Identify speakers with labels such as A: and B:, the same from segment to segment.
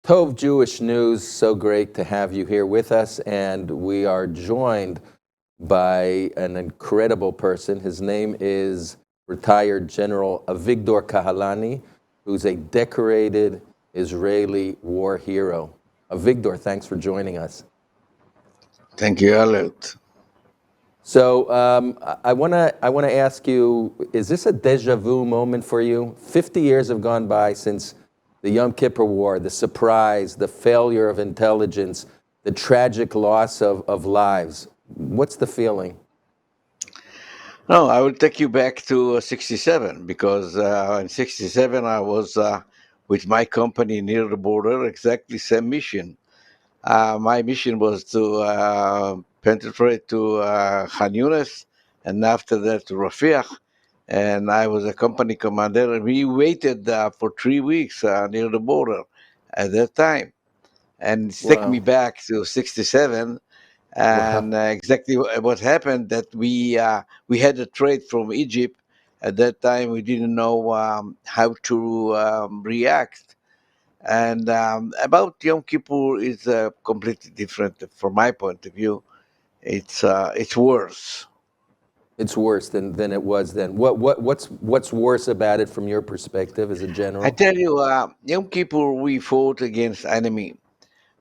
A: Tov Jewish News, so great to have you here with us, and we are joined by an incredible person. His name is retired General Avigdor Kahalani, who's a decorated Israeli war hero. Avigdor, thanks for joining us.
B: Thank you, Eliot.
A: So I want to ask you, is this a deja vu moment for you? 50 years have gone by since the Yom Kippur War, the surprise, the failure of intelligence, the tragic loss of lives. What's the feeling?
B: No, I will take you back to 67 because in 67 I was with my company near the border, exactly same mission. My mission was to penetrate to Khan Yunis and after that to Rafiq. And I was a company commander, and we waited for 3 weeks near the border at that time. And it's taking me
A: Wow.
B: back to 67. And
A: Wow.
B: exactly what happened that we had a trade from Egypt. At that time, we didn't know how to react. And about Yom Kippur is completely different from my point of view. It's worse.
A: It's worse than it was then. What's worse about it from your perspective as a
B: I
A: general?
B: tell you, Yom Kippur we fought against enemy.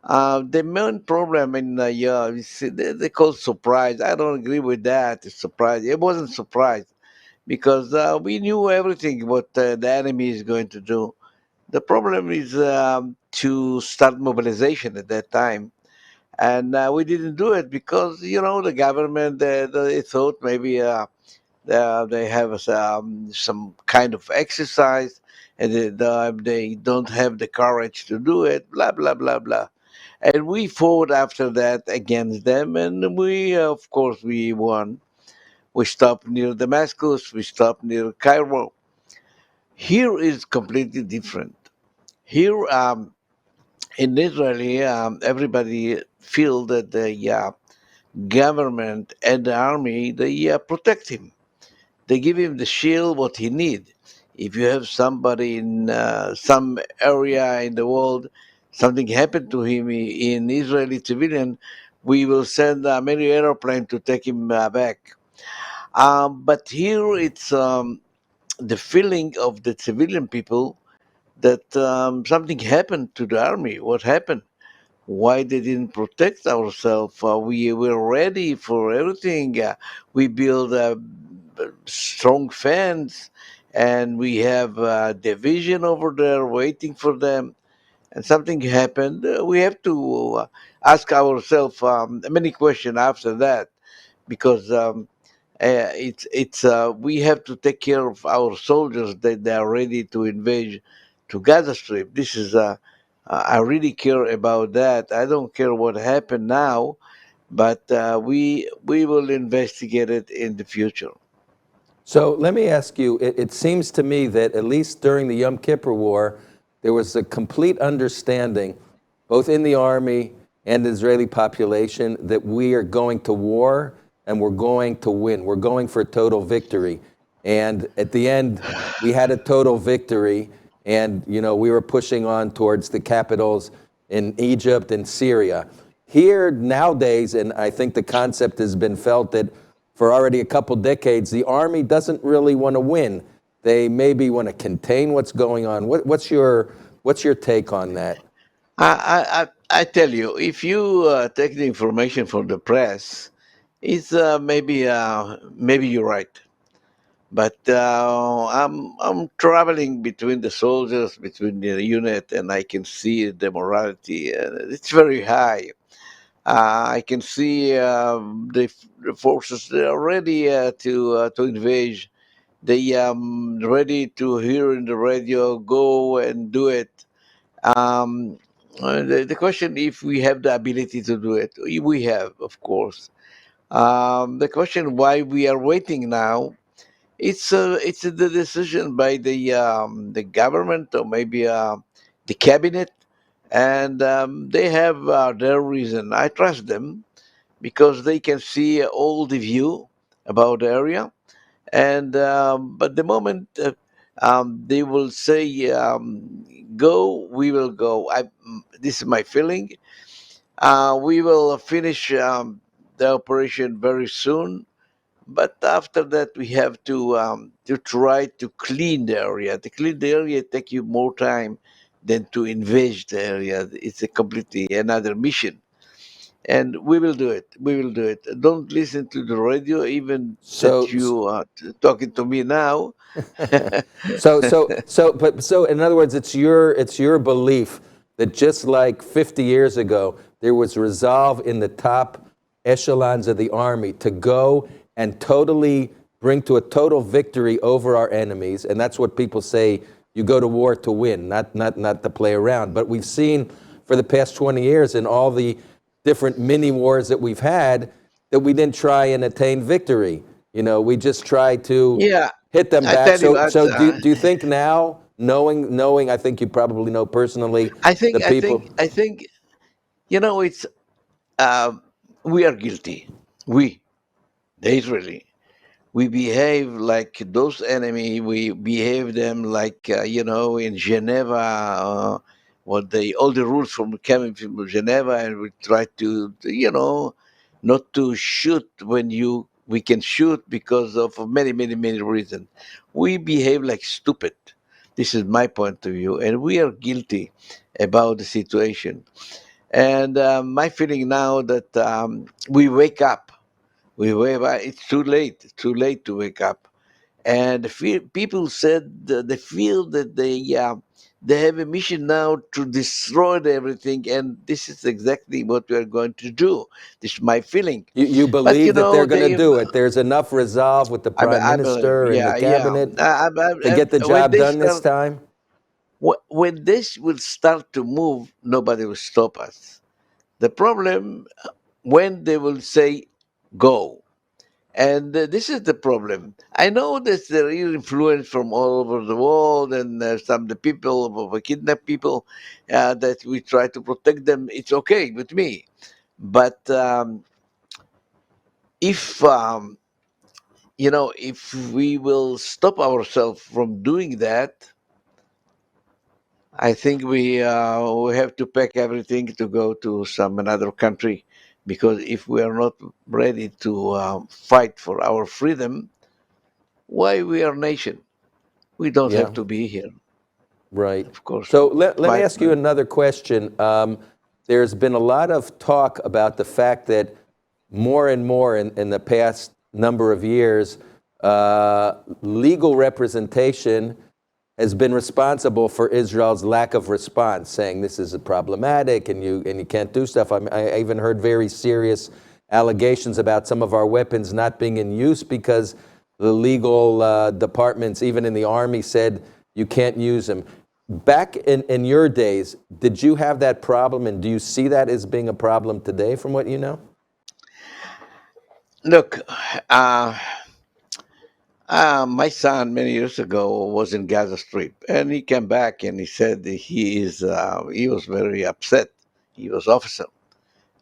B: The main problem in yeah, they call surprise. I don't agree with that. It's surprise. It wasn't surprise because we knew everything what the enemy is going to do. The problem is to start mobilization at that time, and we didn't do it because the government they thought maybe they have some kind of exercise, and they don't have the courage to do it. Blah blah blah blah. And we fought after that against them, and we, of course, we won. We stopped near Damascus, we stopped near Cairo. Here is completely different. Here in Israel, everybody feel that the government and the army they protect him. They give him the shield what he need. If you have somebody in some area in the world, something happened to him in Israeli civilian, we will send many airplane to take him back. But here it's the feeling of the civilian people that something happened to the army. What happened? Why they didn't protect ourselves? We were ready for everything. We build strong fence, and we have a division over there waiting for them. And something happened. We have to ask ourselves many questions after that because it's we have to take care of our soldiers that they are ready to invade to Gaza Strip. This is I really care about that. I don't care what happened now, but we will investigate it in the future.
A: So let me ask you, it seems to me that at least during the Yom Kippur War, there was a complete understanding, both in the army and the Israeli population, that we are going to war and we're going to win. We're going for total victory. And at the end, we had a total victory, and we were pushing on towards the capitals in Egypt and Syria. Here nowadays, and I think the concept has been felt that for already a couple decades, the army doesn't really want to win. They maybe want to contain what's going on. What's your take on that?
B: I tell you, if you take the information from the press, it's maybe you're right. But I'm traveling between the soldiers, between the unit, and I can see the morality. It's very high. I can see the forces they are ready to invade. They ready to hear in the radio, go and do it. Um, the question if we have the ability to do it, we have, of course. The question why we are waiting now, it's the decision by the government or maybe the cabinet, and they have their reason. I trust them because they can see all the view about the area, and but the moment they will say go, we will go. This is my feeling. We will finish the operation very soon, but after that we have to try to clean the area. To clean the area take you more time than to invade the area. It's a completely another mission, and we will do it. We will do it. Don't listen to the radio, even that
A: So,
B: you are talking to me now.
A: so, in other words, it's your belief that just like 50 years ago, there was resolve in the top echelons of the army to go and totally bring to a total victory over our enemies, and that's what people say. You go to war to win, not to play around. But we've seen for the past 20 years in all the different mini wars that we've had that we didn't try and attain victory. We just tried to
B: Yeah,
A: hit them
B: I
A: back.
B: tell you
A: So,
B: what.
A: so do you think now, knowing, I think you probably know personally
B: I
A: the
B: think. I
A: people.
B: think. I think. It's uh, we are guilty. We, the Israeli, we behave like those enemy. We behave them like in Geneva. What they all the rules from coming from Geneva, and we try to not to shoot when we can shoot because of many reasons. We behave like stupid. This is my point of view, and we are guilty about the situation. And my feeling now that we wake up. We wake up. It's too late. It's too late to wake up. And people said they feel that they have a mission now to destroy everything, and this is exactly what we are going to do. This is my feeling.
A: You
B: But
A: believe that they're going to
B: they.
A: do it. There's enough resolve with the prime
B: I believe,
A: minister and the
B: yeah, yeah.
A: cabinet to get the
B: When
A: job
B: they
A: done this
B: start,
A: time.
B: when this will start to move, nobody will stop us. The problem when they will say go. And this is the problem. I know that there is influence from all over the world, and some the people of kidnap people that we try to protect them. It's okay with me, but if if we will stop ourselves from doing that, I think we have to pack everything to go to some another country, because if we are not ready to fight for our freedom, why we are nation? We don't
A: Yeah.
B: have to be here,
A: Right.
B: of course.
A: So let me
B: My,
A: ask you another question. There's been a lot of talk about the fact that more and more in the past number of years, legal representation has been responsible for Israel's lack of response, saying this is problematic and you can't do stuff. I even heard very serious allegations about some of our weapons not being in use because the legal departments, even in the army, said you can't use them. Back in your days, did you have that problem, and do you see that as being a problem today from what you know?
B: look, uh, my son many years ago was in Gaza Strip, and he came back and he said that he was very upset. He was officer,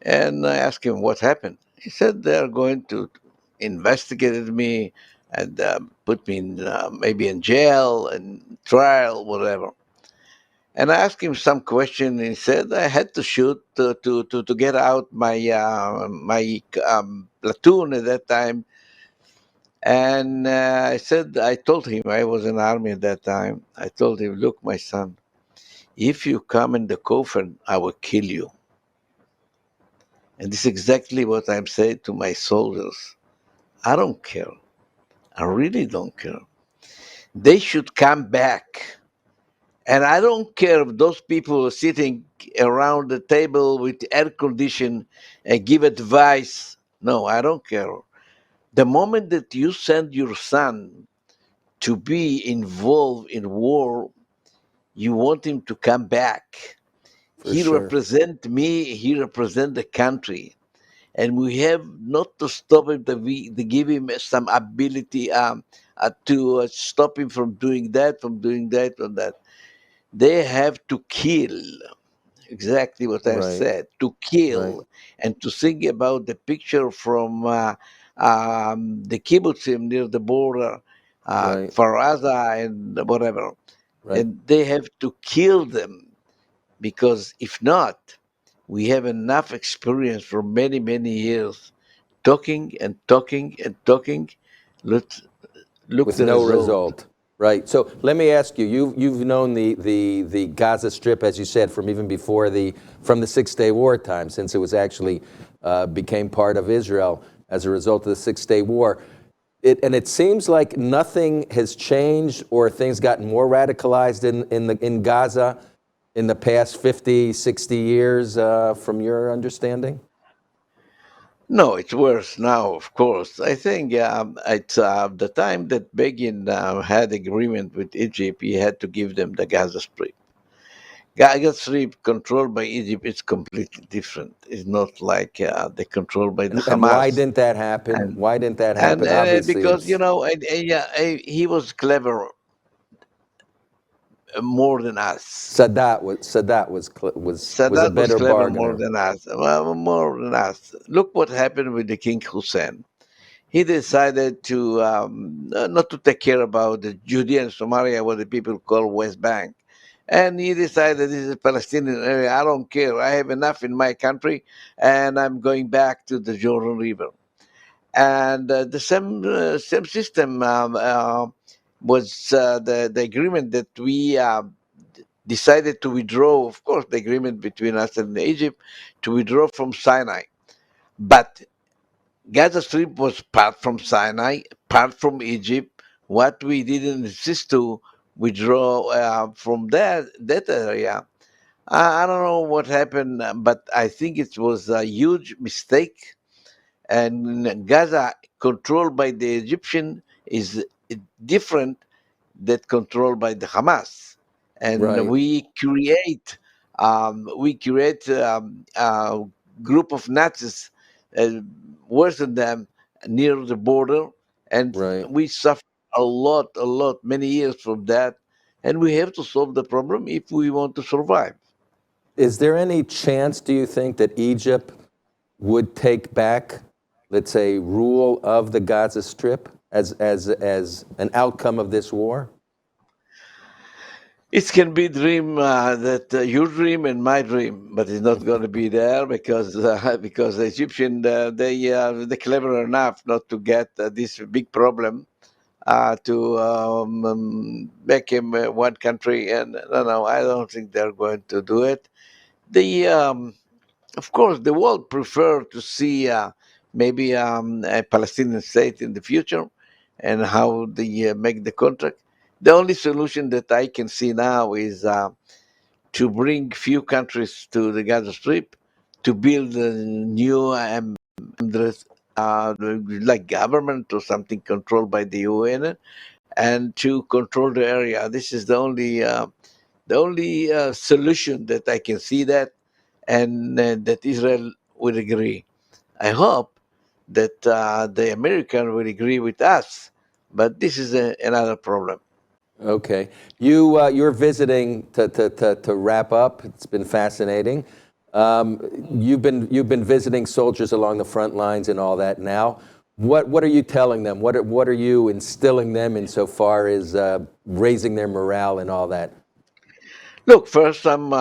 B: and I asked him what happened. He said they are going to investigate me and put me in maybe in jail and trial, whatever. And I asked him some question. And he said I had to shoot to get out my platoon at that time. And I told him I was in army at that time. I told him, look, my son, if you come in the coffin, I will kill you. And this is exactly what I'm saying to my soldiers. I don't care. I really don't care. They should come back. And I don't care if those people are sitting around the table with air condition and give advice. No, I don't care. The moment that you send your son to be involved in war, you want him to come back.
A: For
B: He
A: sure.
B: represent me, he represent the country. And we have not to stop him, to give him some ability to stop him from doing that, from that. They have to kill. Exactly what I
A: Right.
B: said, to
A: Right.
B: kill, and to think about the picture from the kibbutzim near the border,
A: Right.
B: Faraza and whatever.
A: Right.
B: and they have to kill them, because if not, we have enough experience for many, many years talking and talking and talking. Look, look
A: With
B: the
A: no
B: result.
A: result. Right. So let me ask you, you've known the Gaza Strip, as you said, from even before from the Six-Day War time, since it was actually became part of Israel as a result of the Six-Day War. And it seems like nothing has changed, or things gotten more radicalized in Gaza in the past 50, 60 years, from your understanding?
B: No, it's worse now, of course. I think it's the time that Begin had agreement with Egypt, he had to give them the Gaza Strip. Gaza Strip controlled by Egypt is completely different. It's not like the control by the
A: And why
B: Hamas.
A: didn't that happen?
B: And
A: Why didn't that happen? Obviously,
B: because
A: it's
B: yeah, he was clever more than us.
A: Sadat was a
B: Saddam was
A: better
B: clever more
A: bargainer.
B: than us. Well, more than us. Look what happened with the King Hussein. He decided to not to take care about the Judea and Samaria, what the people call West Bank. And he decided this is a Palestinian area. I don't care. I have enough in my country, and I'm going back to the Jordan River. And the same system was the agreement that we decided to withdraw. Of course, the agreement between us and Egypt to withdraw from Sinai, but Gaza Strip was part from Sinai, part from Egypt. What we didn't insist to withdraw from that area. I don't know what happened, but I think it was a huge mistake. And Gaza, controlled by the Egyptian, is different that controlled by the Hamas, and
A: Right.
B: we create a group of Nazis uh, worse than them near the border, and
A: Right.
B: we suffer a lot, many years from that, and we have to solve the problem if we want to survive.
A: Is there any chance, do you think, that Egypt would take back, let's say, rule of the Gaza Strip as an outcome of this war?
B: It can be dream that your dream and my dream, but it's not going to be there because because the Egyptian they clever enough not to get this big problem to make him one country. And no, I don't think they're going to do it. The Of course, the world prefer to see maybe a Palestinian state in the future, and how they make the contract. The only solution that I can see now is to bring few countries to the Gaza Strip, to build a new like government or something controlled by the UN, and to control the area. This is the only solution that I can see that, and that Israel will agree. I hope that the American will agree with us, but this is another problem.
A: Okay. You're visiting to wrap up. It's been fascinating. You've been visiting soldiers along the front lines and all that now. What are you telling them? What are you instilling them insofar as raising their morale and all that?
B: Look, first I'm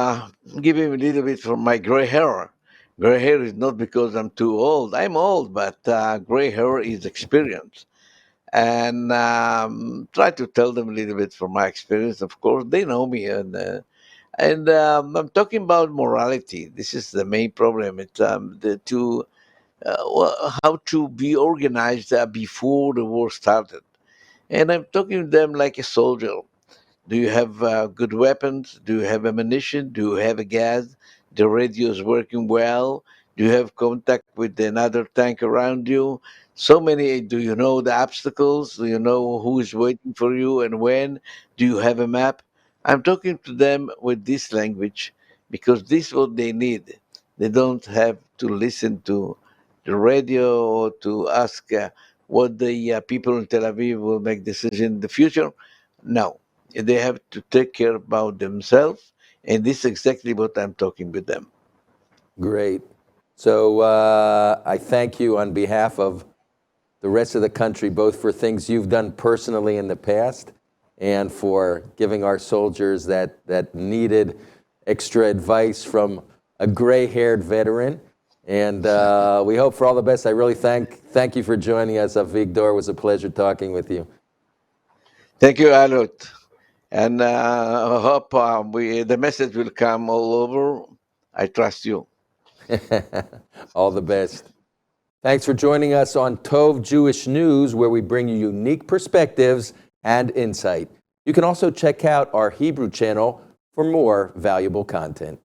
B: giving a little bit from my gray hair. Gray hair is not because I'm too old. I'm old, but gray hair is experience. And try to tell them a little bit from my experience. Of course, they know me, and I'm talking about morality. This is the main problem. It's how to be organized before the war started. And I'm talking to them like a soldier. Do you have good weapons? Do you have ammunition? Do you have a gas? The radio is working well. Do you have contact with another tank around you? So many. Do you know the obstacles? Do you know who is waiting for you and when? Do you have a map? I'm talking to them with this language because this is what they need. They don't have to listen to the radio or to ask what the people in Tel Aviv will make decision in the future. No, they have to take care about themselves, and this is exactly what I'm talking with them.
A: Great. So I thank you on behalf of the rest of the country, both for things you've done personally in the past and for giving our soldiers that needed extra advice from a gray-haired veteran. And we hope for all the best. I really thank you for joining us, Avigdor. It was a pleasure talking with you.
B: Thank you, Eliot. And I hope the message will come all over. I trust you.
A: All the best. Thanks for joining us on Tov Jewish News, where we bring you unique perspectives and insight. You can also check out our Hebrew channel for more valuable content.